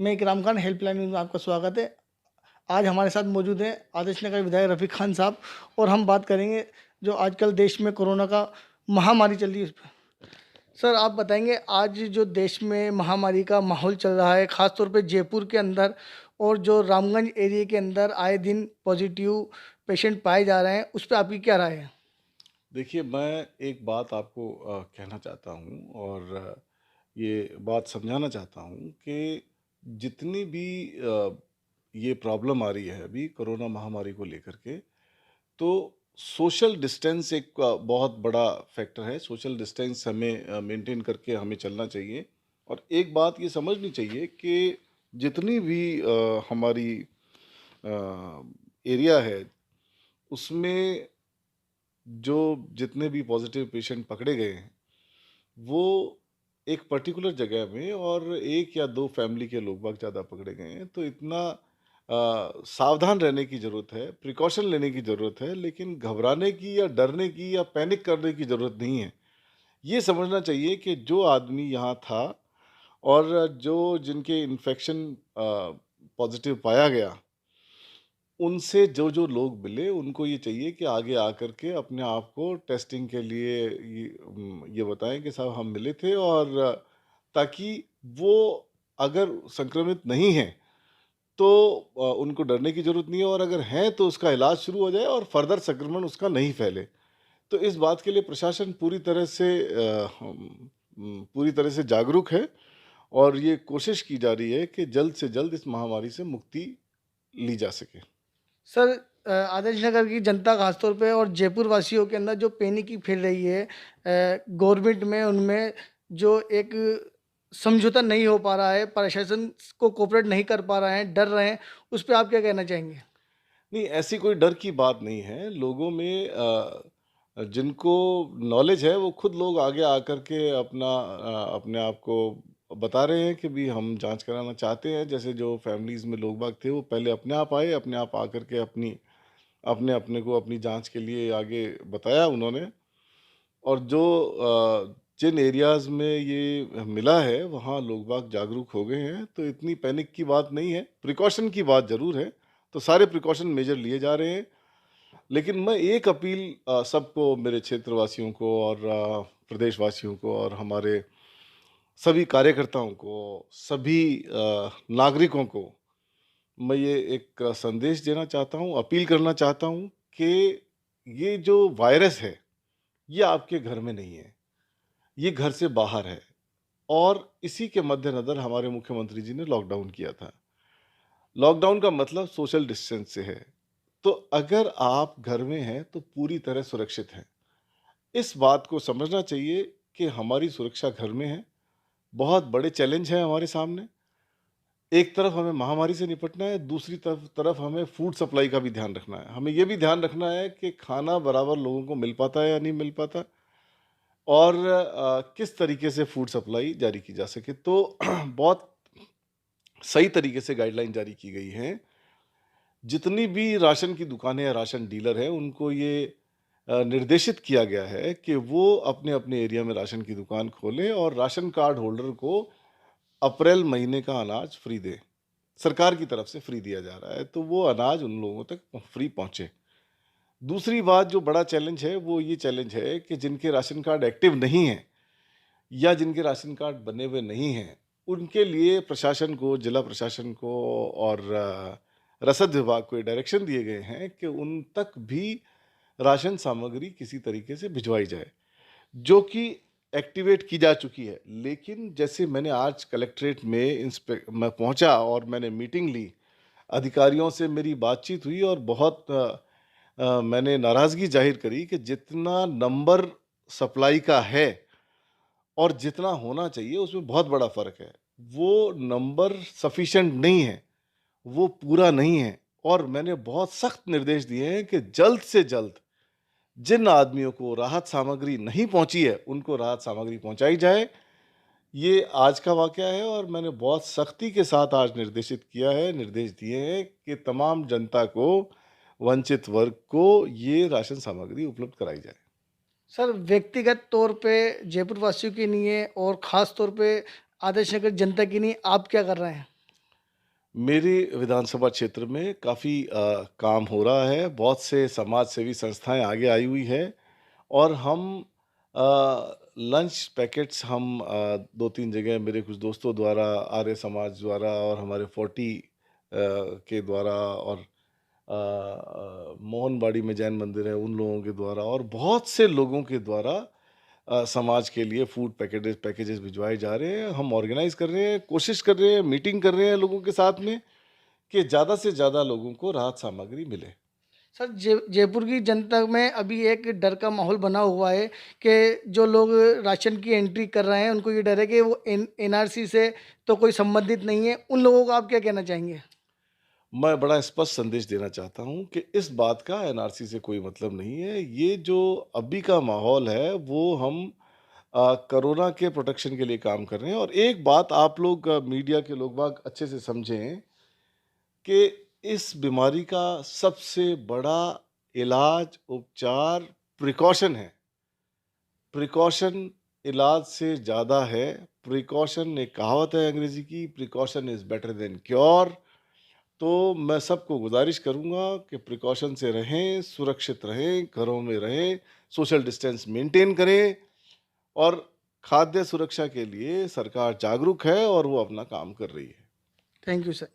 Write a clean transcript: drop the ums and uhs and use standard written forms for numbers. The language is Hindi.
मैं इकराम खान हेल्पलाइन न्यूज़ में आपका स्वागत है। आज हमारे साथ मौजूद हैं आदर्श नगर विधायक रफ़ीक खान साहब और हम बात करेंगे जो आजकल देश में कोरोना का महामारी चल रही है उस पर। सर आप बताएंगे आज जो देश में महामारी का माहौल चल रहा है ख़ास तौर पे जयपुर के अंदर और जो रामगंज एरिया के अंदर आए दिन पॉजिटिव पेशेंट पाए जा रहे हैं उस पर आपकी क्या राय है? देखिए, मैं एक बात आपको कहना चाहता हूँ और ये बात समझाना चाहता हूँ कि जितनी भी ये प्रॉब्लम आ रही है अभी कोरोना महामारी को लेकर के, तो सोशल डिस्टेंस एक बहुत बड़ा फैक्टर है। सोशल डिस्टेंस हमें मेंटेन करके हमें चलना चाहिए और एक बात ये समझनी चाहिए कि जितनी भी हमारी एरिया है, उसमें जो जितने भी पॉजिटिव पेशेंट पकड़े गए हैं, वो एक पर्टिकुलर जगह में और 1 या 2 फैमिली के लोग बाग ज़्यादा पकड़े गए हैं। तो इतना सावधान रहने की ज़रूरत है, प्रिकॉशन लेने की ज़रूरत है, लेकिन घबराने की या डरने की या पैनिक करने की ज़रूरत नहीं है। ये समझना चाहिए कि जो आदमी यहाँ था और जो जिनके इन्फेक्शन पॉजिटिव पाया गया, उनसे जो लोग मिले उनको ये चाहिए कि आगे आकर के अपने आप को टेस्टिंग के लिए ये बताएं कि साहब हम मिले थे और ताकि वो अगर संक्रमित नहीं हैं तो उनको डरने की ज़रूरत नहीं है और अगर हैं तो उसका इलाज शुरू हो जाए और फर्दर संक्रमण उसका नहीं फैले। तो इस बात के लिए प्रशासन पूरी तरह से जागरूक है और ये कोशिश की जा रही है कि जल्द से जल्द इस महामारी से मुक्ति ली जा सके। सर आदर्श नगर की जनता खासतौर पे और जयपुर वासियों के अंदर जो पैनिक फैल रही है गवर्नमेंट में उनमें जो एक समझौता नहीं हो पा रहा है, प्रशासन को कोऑपरेट नहीं कर पा रहे हैं, डर रहे हैं, उस पे आप क्या कहना चाहेंगे? नहीं, ऐसी कोई डर की बात नहीं है। लोगों में जिनको नॉलेज है वो खुद लोग आगे आकर के अपने आप को बता रहे हैं कि भी हम जांच कराना चाहते हैं। जैसे जो फैमिलीज़ में लोग बाग थे वो पहले अपने आप आए, अपने आप आकर के अपने को अपनी जांच के लिए आगे बताया उन्होंने। और जिन एरियाज़ में ये मिला है वहाँ लोग बाग जागरूक हो गए हैं, तो इतनी पैनिक की बात नहीं है, प्रिकॉशन की बात ज़रूर है। तो सारे प्रिकॉशन मेजर लिए जा रहे हैं। लेकिन मैं एक अपील सबको, मेरे क्षेत्रवासियों को और प्रदेशवासियों को और हमारे सभी कार्यकर्ताओं को, सभी नागरिकों को मैं ये एक संदेश देना चाहता हूँ, अपील करना चाहता हूँ कि ये जो वायरस है, ये आपके घर में नहीं है, ये घर से बाहर है और इसी के मद्देनज़र हमारे मुख्यमंत्री जी ने लॉकडाउन किया था। लॉकडाउन का मतलब सोशल डिस्टेंस से है। तो अगर आप घर में हैं तो पूरी तरह सुरक्षित हैं। इस बात को समझना चाहिए कि हमारी सुरक्षा घर में है। बहुत बड़े चैलेंज हैं हमारे सामने। एक तरफ हमें महामारी से निपटना है, दूसरी तरफ हमें फूड सप्लाई का भी ध्यान रखना है। हमें ये भी ध्यान रखना है कि खाना बराबर लोगों को मिल पाता है या नहीं मिल पाता और किस तरीके से फूड सप्लाई जारी की जा सके। तो बहुत सही तरीके से गाइडलाइन जारी की गई हैं। जितनी भी राशन की दुकानें या राशन डीलर हैं, उनको ये निर्देशित किया गया है कि वो अपने-अपने एरिया में राशन की दुकान खोलें और राशन कार्ड होल्डर को अप्रैल महीने का अनाज फ्री दें। सरकार की तरफ से फ्री दिया जा रहा है, तो वो अनाज उन लोगों तक फ्री पहुँचे। दूसरी बात जो बड़ा चैलेंज है, वो ये चैलेंज है कि जिनके राशन कार्ड एक्टिव नहीं हैं या जिनके राशन कार्ड बने हुए नहीं हैं, उनके लिए प्रशासन को, जिला प्रशासन को और रसद विभाग को ये डायरेक्शन दिए गए हैं कि उन तक भी राशन सामग्री किसी तरीके से भिजवाई जाए, जो कि एक्टिवेट की जा चुकी है। लेकिन जैसे मैंने आज कलेक्ट्रेट में मैं पहुंचा और मैंने मीटिंग ली, अधिकारियों से मेरी बातचीत हुई और बहुत मैंने नाराज़गी ज़ाहिर करी कि जितना नंबर सप्लाई का है और जितना होना चाहिए उसमें बहुत बड़ा फ़र्क है। वो नंबर सफिशिएंट नहीं है, वो पूरा नहीं है और मैंने बहुत सख्त निर्देश दिए हैं कि जल्द से जल्द जिन आदमियों को राहत सामग्री नहीं पहुंची है, उनको राहत सामग्री पहुंचाई जाए। ये आज का वाकया है और मैंने बहुत सख्ती के साथ आज निर्देश दिए हैं कि तमाम जनता को, वंचित वर्ग को ये राशन सामग्री उपलब्ध कराई जाए। सर व्यक्तिगत तौर पे जयपुर वासियों के लिए और ख़ास तौर पे आदर्श नगर जनता के लिए आप क्या कर रहे हैं? मेरी विधानसभा क्षेत्र में काफ़ी काम हो रहा है। बहुत से समाज सेवी संस्थाएँ आगे आई हुई हैं और हम लंच पैकेट्स हम 2-3 जगह मेरे कुछ दोस्तों द्वारा, आर्य समाज द्वारा और हमारे 40 के द्वारा और मोहनबाड़ी में जैन मंदिर है, उन लोगों के द्वारा और बहुत से लोगों के द्वारा समाज के लिए फूड पैकेजेस भिजवाए जा रहे हैं। हम ऑर्गेनाइज़ कर रहे हैं, कोशिश कर रहे हैं, मीटिंग कर रहे हैं लोगों के साथ में कि ज़्यादा से ज़्यादा लोगों को राहत सामग्री मिले। सर, जयपुर की जनता में अभी एक डर का माहौल बना हुआ है कि जो लोग राशन की एंट्री कर रहे हैं उनको ये डर है कि वो एनआरसी से तो कोई संबंधित नहीं है। उन लोगों को आप क्या कहना चाहेंगे? मैं बड़ा स्पष्ट संदेश देना चाहता हूँ कि इस बात का एनआरसी से कोई मतलब नहीं है। ये जो अभी का माहौल है वो हम कोरोना के प्रोटेक्शन के लिए काम कर रहे हैं और एक बात आप लोग मीडिया के लोग बाग अच्छे से समझें कि इस बीमारी का सबसे बड़ा इलाज, उपचार प्रिकॉशन है। प्रिकॉशन इलाज से ज़्यादा है। प्रिकॉशन एक कहावत है अंग्रेज़ी की, precaution is better than cure. तो मैं सबको गुज़ारिश करूँगा कि प्रिकॉशन से रहें, सुरक्षित रहें, घरों में रहें, सोशल डिस्टेंस मेंटेन करें और खाद्य सुरक्षा के लिए सरकार जागरूक है और वो अपना काम कर रही है। Thank you sir.